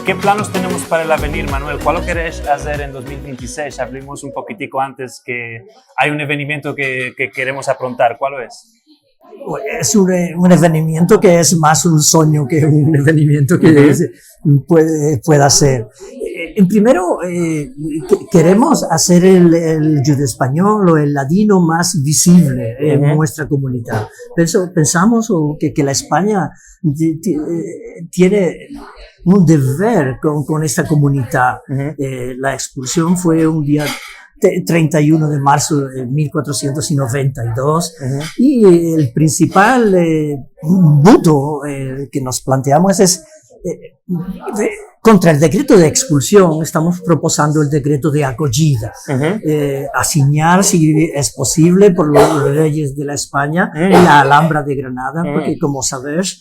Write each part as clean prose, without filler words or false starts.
¿Qué planos tenemos para el avenir, Manuel? ¿Cuál lo queréis hacer en 2026? Hablamos un poquitico antes que hay un evento que queremos afrontar. ¿Cuál es? Es un evento que es más un sueño que un evento que pueda ser. En primero, queremos hacer el judeo español o el ladino más visible en nuestra comunidad. Pensamos que la España tiene un deber con esta comunidad. La expulsión fue un día 31 de marzo de 1492 y el principal voto que nos planteamos es contra el decreto de expulsión. Estamos proposando el decreto de acogida, asignar, si es posible, por los reyes de la España, la Alhambra de Granada, porque como sabemos,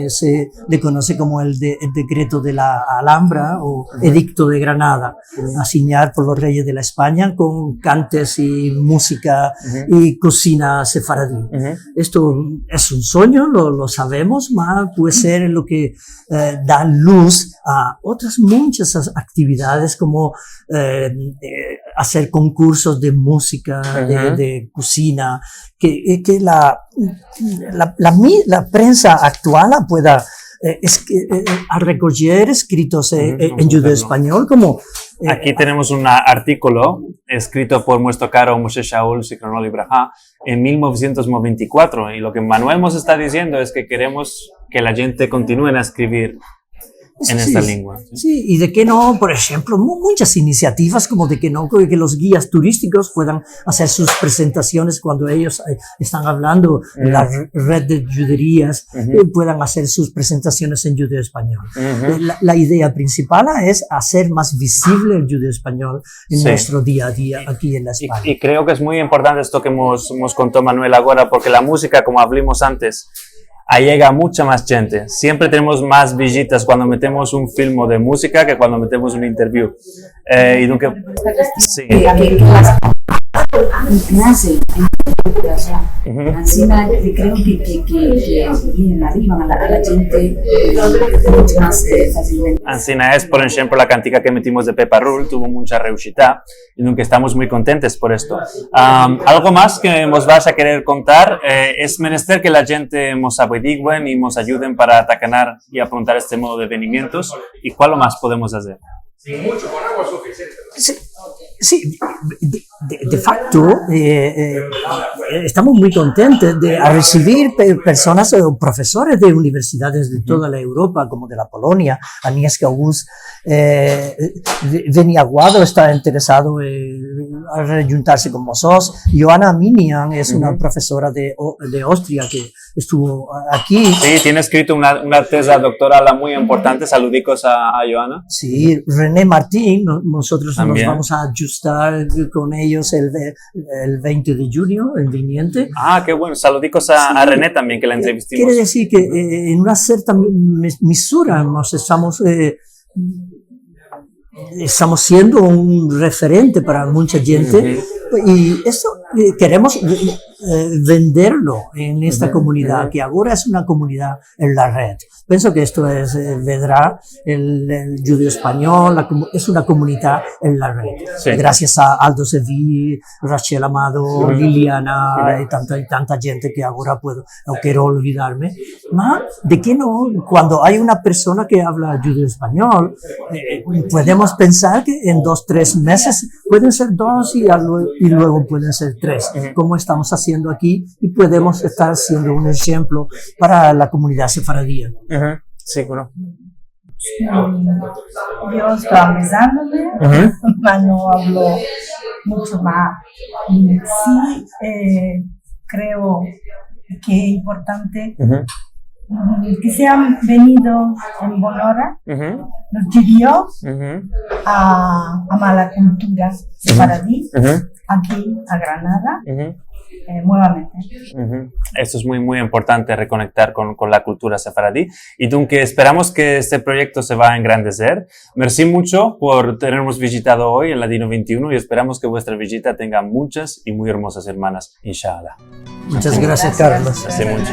se le conoce como el decreto de la Alhambra o edicto de Granada, asignar por los reyes de la España con cantes y música y cocina sefaradí. Esto es un sueño, lo sabemos, pero puede ser lo que da luz a otras muchas actividades como hacer concursos de música, de cocina, que la prensa actual pueda a recoger escritos en judeo español como... Aquí tenemos un artículo escrito por nuestro caro Moshe Shaul Zichrono Libraja en 1994 y lo que Manuel nos está diciendo es que queremos que la gente continúe a escribir en esta lengua. Sí, y de que no, por ejemplo, muchas iniciativas como de que no, que los guías turísticos puedan hacer sus presentaciones cuando ellos están hablando, la red de juderías, puedan hacer sus presentaciones en judeo español. La idea principal es hacer más visible el judeo español en nuestro día a día aquí en la España. Y creo que es muy importante esto que nos contó Manuel ahora, porque la música, como hablamos antes, llega a mucha más gente. Siempre tenemos más visitas cuando metemos un film de música que cuando metemos un interview. Y nunca... Sí. Nace así creo que vienen arriba a la gente mucho más fácilmente. Así es, por ejemplo, la cantica que metimos de Pepa Rul tuvo mucha reushita y nunca estamos muy contentos por esto. Algo más que nos vas a querer contar es menester que la gente nos averigüen y nos ayuden para atacar y afrontar este modo de venimientos. ¿Y cuál más podemos hacer? Sin mucho, con agua suficiente. Sí, de facto estamos muy contentos de recibir personas o profesores de universidades de toda la Europa, como de la Polonia. Agnieszka Gus, Veni Aguado está interesado en rejuntarse con nosotros. Joanna Minian es una profesora de Austria que estuvo aquí. Sí, tiene escrito una tesis doctoral muy importante. Saludicos a Joanna. Sí, René Martín, nosotros también nos vamos a ajustar con ellos el 20 de junio, el viniente. Ah, qué bueno. Saludicos a René también, que la entrevistamos. Quiere decir que en una cierta misura nos estamos siendo un referente para mucha gente y eso queremos venderlo en esta comunidad, que ahora es una comunidad en la red. Pienso que esto vendrá el judeo español, es una comunidad en la red. Sí. Gracias a Aldo Seví, Rachel Amado, Liliana y tanta gente que ahora no quiero olvidarme. ¿De qué no? Cuando hay una persona que habla judeo español, podemos pensar que en 2-3 meses pueden ser 2 y luego pueden ser 3, como estamos haciendo aquí, y podemos estar siendo un ejemplo para la comunidad sefaradí. Seguro. Yo estaba pensándome, no hablo mucho más. Sí, creo que es importante que se han venido en Bonora, los judíos, a amar la cultura sefaradí, aquí a Granada. Nuevamente. Esto es muy, muy importante, reconectar con la cultura sefaradí. Y que esperamos que este proyecto se va a engrandecer. Merci mucho por tenernos visitado hoy en Ladino 21 y esperamos que vuestra visita tenga muchas y muy hermosas hermanas, inshallah. Muchas gracias, Carlos. Hace mucho.